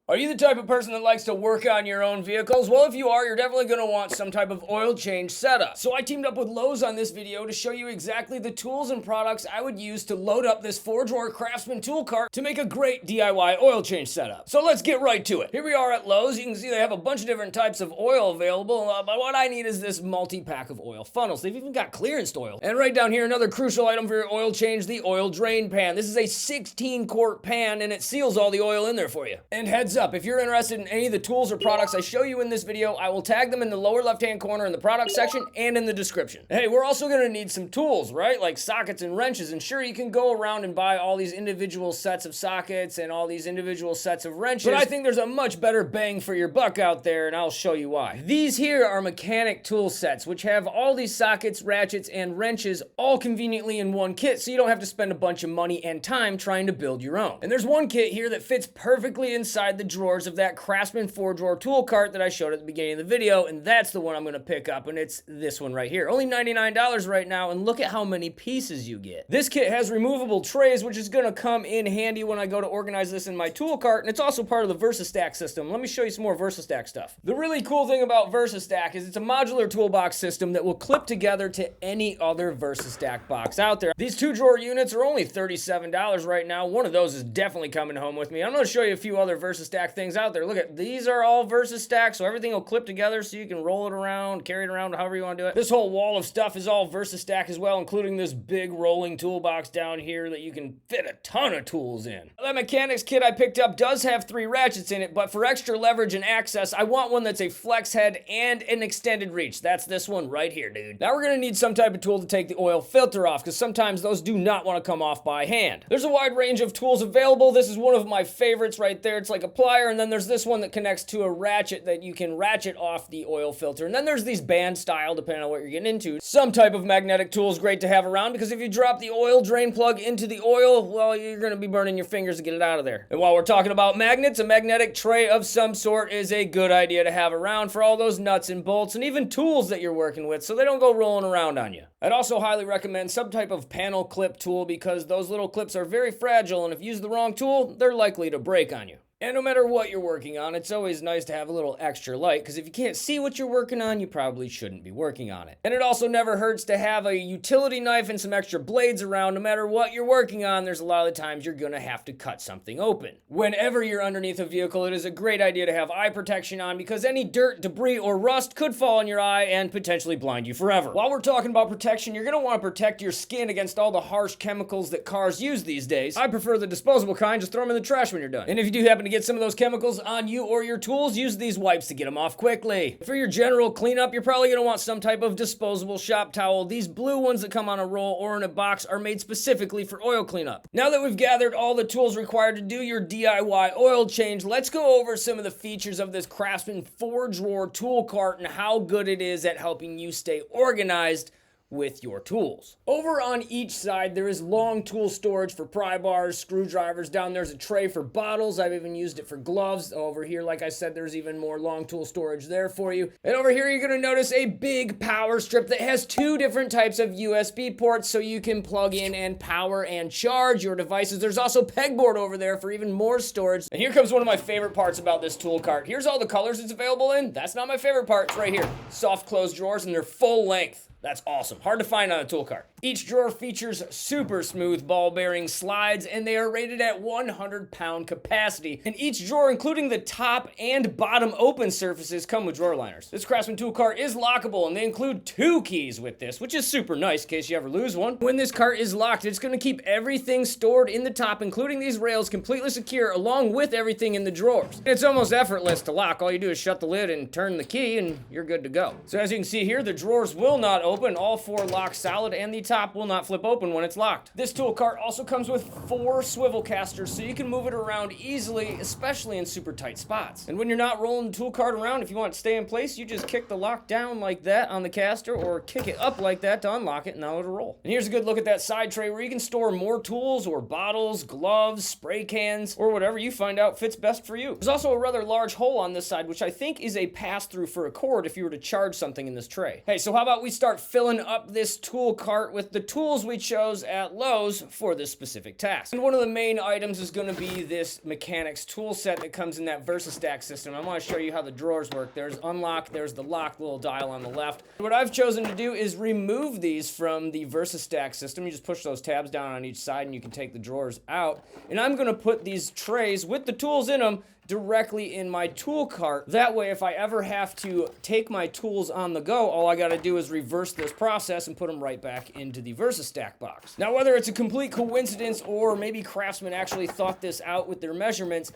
Are you the type of person that likes to work on your own vehicles? Well, if you are, you're definitely going to want some type of oil change setup. So I teamed up with Lowe's on this video to show you exactly the tools and products I would use to load up this 4-drawer Craftsman tool cart to make a great DIY oil change setup. So let's get right to it. Here we are at Lowe's. You can see they have a bunch of different types of oil available, but what I need is this multi-pack of oil funnels. They've even got clearance oil. And right down here, another crucial item for your oil change, the oil drain pan. This is a 16-quart pan, and it seals all the oil in there for you. And heads up, if you're interested in any of the tools or products I show you in this video, I will tag them in the lower left-hand corner in the product section and in the description. Hey, we're also gonna need some tools, right? Like sockets and wrenches. And sure, you can go around and buy all these individual sets of sockets and all these individual sets of wrenches, but I think there's a much better bang for your buck out there, and I'll show you why. These here are mechanic tool sets, which have all these sockets, ratchets, and wrenches all conveniently in one kit, so you don't have to spend a bunch of money and time trying to build your own. And there's one kit here that fits perfectly inside the drawers of that Craftsman 4-drawer tool cart that I showed at the beginning of the video, and that's the one I'm gonna pick up, and it's this one right here. Only $99 right now, and look at how many pieces you get. This kit has removable trays, which is gonna come in handy when I go to organize this in my tool cart, and it's also part of the VersaStack system. Let me show you some more VersaStack stuff. The really cool thing about VersaStack is it's a modular toolbox system that will clip together to any other VersaStack box out there. These 2-drawer units are only $37 right now. One of those is definitely coming home with me. I'm gonna show you a few other VersaStack things out there. Look at these, are all VersaStack, so everything will clip together so you can roll it around, carry it around, however you want to do it. This whole wall of stuff is all VersaStack as well, including this big rolling toolbox down here that you can fit a ton of tools in. That mechanics kit I picked up does have 3 ratchets in it, but for extra leverage and access, I want one that's a flex head and an extended reach. That's this one right here, dude. Now we're gonna need some type of tool to take the oil filter off, because sometimes those do not want to come off by hand. There's a wide range of tools available. This is one of my favorites right there. It's like a plier, and then there's this one that connects to a ratchet that you can ratchet off the oil filter. And then there's these band style, depending on what you're getting into. Some type of magnetic tool is great to have around, because if you drop the oil drain plug into the oil, well, you're gonna be burning your fingers to get it out of there. And while we're talking about magnets, a magnetic tray of some sort is a good idea to have around for all those nuts and bolts and even tools that you're working with, so they don't go rolling around on you. I'd also highly recommend some type of panel clip tool, because those little clips are very fragile, and if you use the wrong tool, they're likely to break on you. And no matter what you're working on, it's always nice to have a little extra light, because if you can't see what you're working on, you probably shouldn't be working on it. And it also never hurts to have a utility knife and some extra blades around. No matter what you're working on, there's a lot of times you're gonna have to cut something open. Whenever you're underneath a vehicle, it is a great idea to have eye protection on, because any dirt, debris, or rust could fall in your eye and potentially blind you forever. While we're talking about protection, you're gonna want to protect your skin against all the harsh chemicals that cars use these days. I prefer the disposable kind. Just throw them in the trash when you're done. And if you do happen to get some of those chemicals on you or your tools, use these wipes to get them off quickly. For your general cleanup, you're probably going to want some type of disposable shop towel. These blue ones that come on a roll or in a box are made specifically for oil cleanup. Now that we've gathered all the tools required to do your DIY oil change, let's go over some of the features of this Craftsman 4-drawer tool cart and how good it is at helping you stay organized with your tools. Over on each side, there is long tool storage for pry bars, screwdrivers. Down there's a tray for bottles. I've even used it for gloves. Over here, like I said, there's even more long tool storage there for you. And over here, you're gonna notice a big power strip that has 2 different types of USB ports, so you can plug in and power and charge your devices. There's also pegboard over there for even more storage. And here comes one of my favorite parts about this tool cart. Here's all the colors it's available in. That's not my favorite part. It's right here. Soft close drawers, and they're full length. That's awesome. Hard to find on a tool cart. Each drawer features super smooth ball bearing slides, and they are rated at 100-pound capacity. And each drawer, including the top and bottom open surfaces, come with drawer liners. This Craftsman tool cart is lockable, and they include 2 keys with this, which is super nice in case you ever lose one. When this cart is locked, it's gonna keep everything stored in the top, including these rails, completely secure, along with everything in the drawers. It's almost effortless to lock. All you do is shut the lid and turn the key, and you're good to go. So as you can see here, the drawers will not open. All 4 lock solid, and the top will not flip open when it's locked. This tool cart also comes with 4 swivel casters, so you can move it around easily, especially in super tight spots. And when you're not rolling the tool cart around, if you want it to stay in place, you just kick the lock down like that on the caster, or kick it up like that to unlock it, and now it'll roll. And here's a good look at that side tray where you can store more tools or bottles, gloves, spray cans, or whatever you find out fits best for you. There's also a rather large hole on this side, which I think is a pass-through for a cord if you were to charge something in this tray. Hey, so how about we start filling up this tool cart with the tools we chose at Lowe's for this specific task. And one of the main items is going to be this mechanics tool set that comes in that VersaStack system. I want to show you how the drawers work. There's unlock, there's the lock little dial on the left. What I've chosen to do is remove these from the VersaStack system. You just push those tabs down on each side and you can take the drawers out. And I'm going to put these trays with the tools in them directly in my tool cart. That way, if I ever have to take my tools on the go, all I gotta do is reverse this process and put them right back into the VersaStack box. Now, whether it's a complete coincidence or maybe Craftsman actually thought this out with their measurements,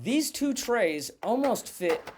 these two trays almost fit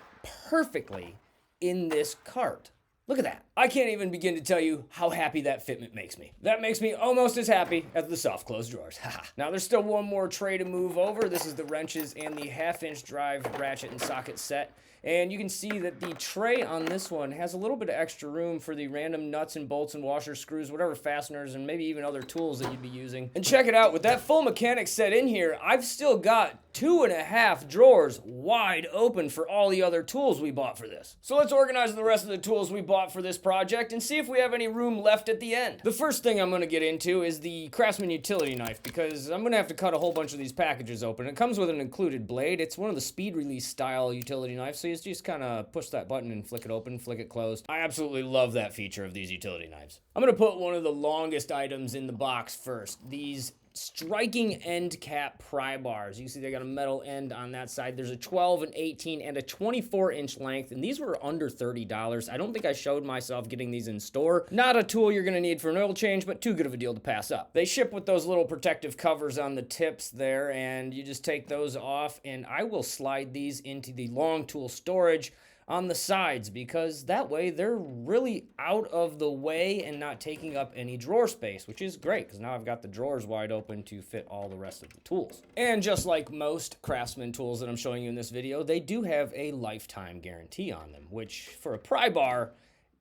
perfectly in this cart. Look at that. I can't even begin to tell you how happy that fitment makes me. That makes me almost as happy as the soft close drawers. Now there's still one more tray to move over. This is the wrenches and the 1/2-inch drive ratchet and socket set. And you can see that the tray on this one has a little bit of extra room for the random nuts and bolts and washers, screws, whatever fasteners, and maybe even other tools that you'd be using. And check it out, with that full mechanics set in here, I've still got 2.5 drawers wide open for all the other tools we bought for this. So let's organize the rest of the tools we bought for this project and see if we have any room left at the end. The first thing I'm gonna get into is the Craftsman utility knife, because I'm gonna have to cut a whole bunch of these packages open. It comes with an included blade. It's one of the speed release style utility knives, so you just kind of push that button and flick it open, flick it closed. I absolutely love that feature of these utility knives. I'm gonna put one of the longest items in the box first. These striking end cap pry bars. You can see they got a metal end on that side. There's a 12, an 18, and a 24-inch length, and these were under $30. I don't think I showed myself getting these in store. Not a tool you're gonna need for an oil change, but too good of a deal to pass up. They ship with those little protective covers on the tips there, and you just take those off, and I will slide these into the long tool storage on the sides, because that way they're really out of the way and not taking up any drawer space, which is great because now I've got the drawers wide open to fit all the rest of the tools. And just like most Craftsman tools that I'm showing you in this video, they do have a lifetime guarantee on them, which for a pry bar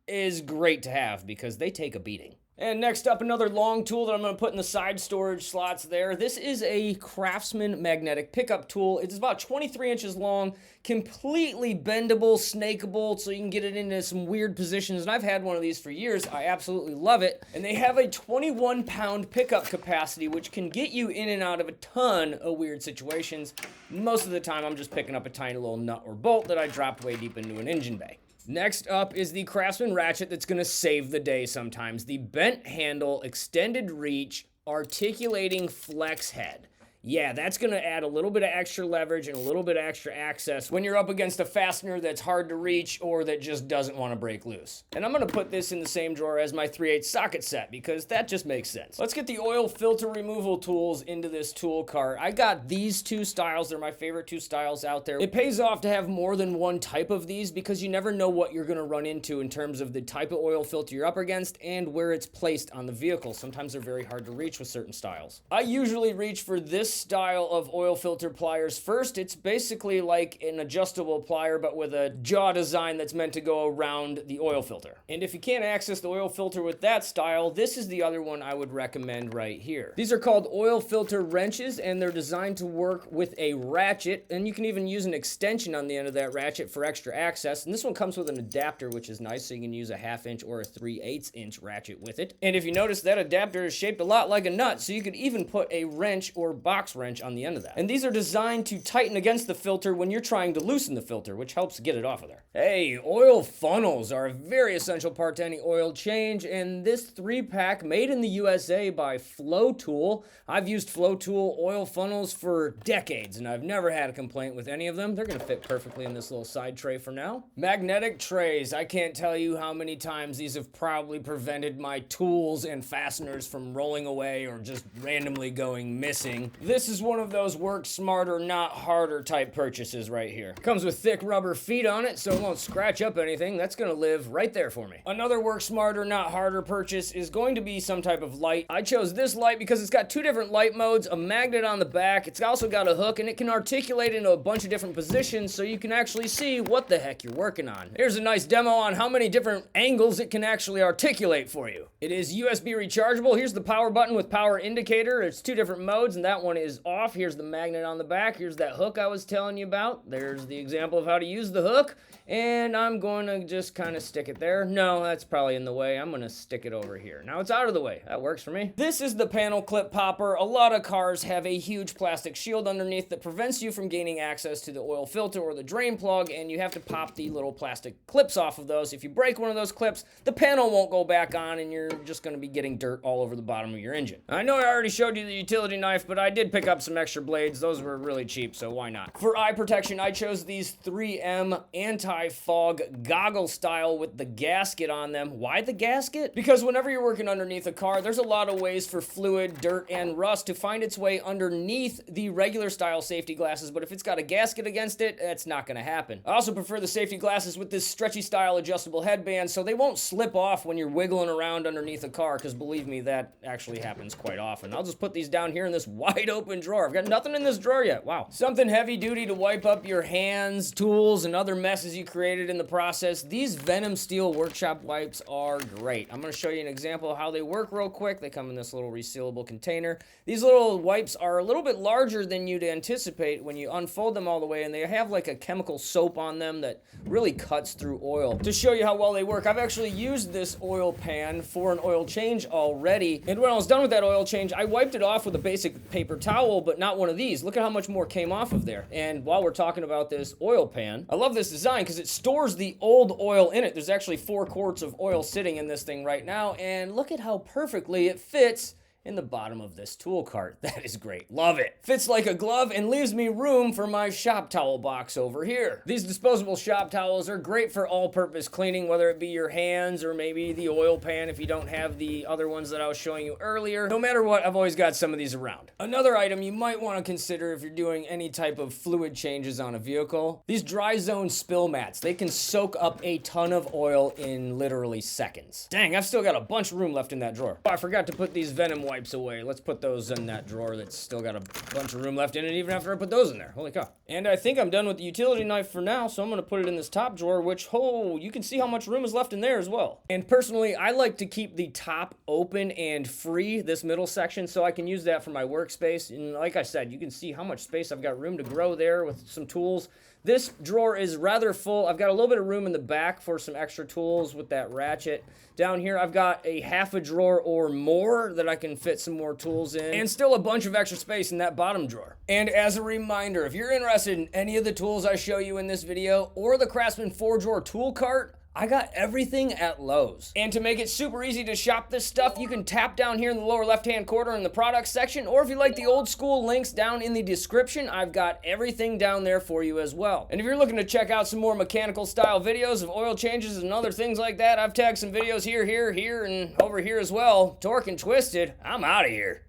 is great to have because they take a beating. And next up, another long tool that I'm going to put in the side storage slots there. This is a Craftsman magnetic pickup tool. It's about 23 inches long, completely bendable, snakeable, so you can get it into some weird positions. And I've had one of these for years. I absolutely love it. And they have a 21-pound pickup capacity, which can get you in and out of a ton of weird situations. Most of the time, I'm just picking up a tiny little nut or bolt that I dropped way deep into an engine bay. Next up is the Craftsman ratchet that's going to save the day sometimes. The bent handle, extended reach, articulating flex head. Yeah, that's going to add a little bit of extra leverage and a little bit of extra access when you're up against a fastener that's hard to reach or that just doesn't want to break loose. And I'm going to put this in the same drawer as my 3/8 socket set because that just makes sense. Let's get the oil filter removal tools into this tool cart. I got these two styles. They're my favorite two styles out there. It pays off to have more than one type of these because you never know what you're going to run into in terms of the type of oil filter you're up against and where it's placed on the vehicle. Sometimes they're very hard to reach with certain styles. I usually reach for this style of oil filter pliers first. It's basically like an adjustable plier but with a jaw design that's meant to go around the oil filter. And if you can't access the oil filter with that style, this is the other one I would recommend right here. These are called oil filter wrenches and they're designed to work with a ratchet, and you can even use an extension on the end of that ratchet for extra access. And this one comes with an adapter, which is nice, so you can use a 1/2 inch or a 3/8 inch ratchet with it. And if you notice, that adapter is shaped a lot like a nut, so you could even put a wrench or box wrench on the end of that. And these are designed to tighten against the filter when you're trying to loosen the filter, which helps get it off of there. Hey, oil funnels are a very essential part to any oil change, and this 3-pack made in the USA by Flow Tool. I've used Flow Tool oil funnels for decades, and I've never had a complaint with any of them. They're gonna fit perfectly in this little side tray for now. Magnetic trays. I can't tell you how many times these have probably prevented my tools and fasteners from rolling away or just randomly going missing. This is one of those work smarter, not harder type purchases right here. Comes with thick rubber feet on it, so it won't scratch up anything. That's gonna live right there for me. Another work smarter, not harder purchase is going to be some type of light. I chose this light because it's got two different light modes, a magnet on the back. It's also got a hook, and it can articulate into a bunch of different positions so you can actually see what the heck you're working on. Here's a nice demo on how many different angles it can actually articulate for you. It is USB rechargeable. Here's the power button with power indicator. It's two different modes, and that one one is off. Here's the magnet on the back. Here's that hook I was telling you about. There's the example of how to use the hook. And I'm going to just kind of stick it there. No, that's probably in the way. I'm going to stick it over here. Now it's out of the way. That works for me. This is the panel clip popper. A lot of cars have a huge plastic shield underneath that prevents you from gaining access to the oil filter or the drain plug, and you have to pop the little plastic clips off of those. If you break one of those clips, the panel won't go back on, and you're just going to be getting dirt all over the bottom of your engine. I know I already showed you the utility knife, but I did pick up some extra blades. Those were really cheap, so why not? For eye protection, I chose these 3M anti-fog goggle style with the gasket on them. Why the gasket? Because whenever you're working underneath a car, there's a lot of ways for fluid, dirt, and rust to find its way underneath the regular style safety glasses, but if it's got a gasket against it, that's not going to happen. I also prefer the safety glasses with this stretchy style adjustable headband so they won't slip off when you're wiggling around underneath a car, because believe me, that actually happens quite often. I'll just put these down here in this wide open drawer. I've got nothing in this drawer yet. Wow. Something heavy duty to wipe up your hands, tools, and other messes you created in the process. These Venom Steel Workshop wipes are great. I'm going to show you an example of how they work real quick. They come in this little resealable container. These little wipes are a little bit larger than you'd anticipate when you unfold them all the way, and they have like a chemical soap on them that really cuts through oil. To show you how well they work, I've actually used this oil pan for an oil change already, and when I was done with that oil change, I wiped it off with a basic paper towel, but not one of these. Look at how much more came off of there. And while we're talking about this oil pan, I love this design because it stores the old oil in it. There's actually 4 quarts of oil sitting in this thing right now, and look at how perfectly it fits in the bottom of this tool cart. That is great. Love it. Fits like a glove and leaves me room for my shop towel box over here. These disposable shop towels are great for all-purpose cleaning, whether it be your hands or maybe the oil pan if you don't have the other ones that I was showing you earlier. No matter what, I've always got some of these around. Another item you might want to consider if you're doing any type of fluid changes on a vehicle, these dry zone spill mats. They can soak up a ton of oil in literally seconds. Dang, I've still got a bunch of room left in that drawer. Oh, I forgot to put these Venom wipes away. Let's put those in that drawer that's still got a bunch of room left in it, even after I put those in there. Holy cow. And I think I'm done with the utility knife for now, so I'm going to put it in this top drawer, which, oh, you can see how much room is left in there as well. And personally, I like to keep the top open and free, this middle section, so I can use that for my workspace. And like I said, you can see how much space I've got room to grow there with some tools. This drawer is rather full. I've got a little bit of room in the back for some extra tools with that ratchet. Down here, I've got a half a drawer or more that I can fit some more tools in, and still a bunch of extra space in that bottom drawer. And as a reminder, if you're interested in any of the tools I show you in this video or the Craftsman 4-drawer tool cart, I got everything at Lowe's. And to make it super easy to shop this stuff, you can tap down here in the lower left-hand corner in the products section, or if you like the old school links down in the description, I've got everything down there for you as well. And if you're looking to check out some more mechanical style videos of oil changes and other things like that, I've tagged some videos here, and over here as well. Torque and Twisted, I'm out of here.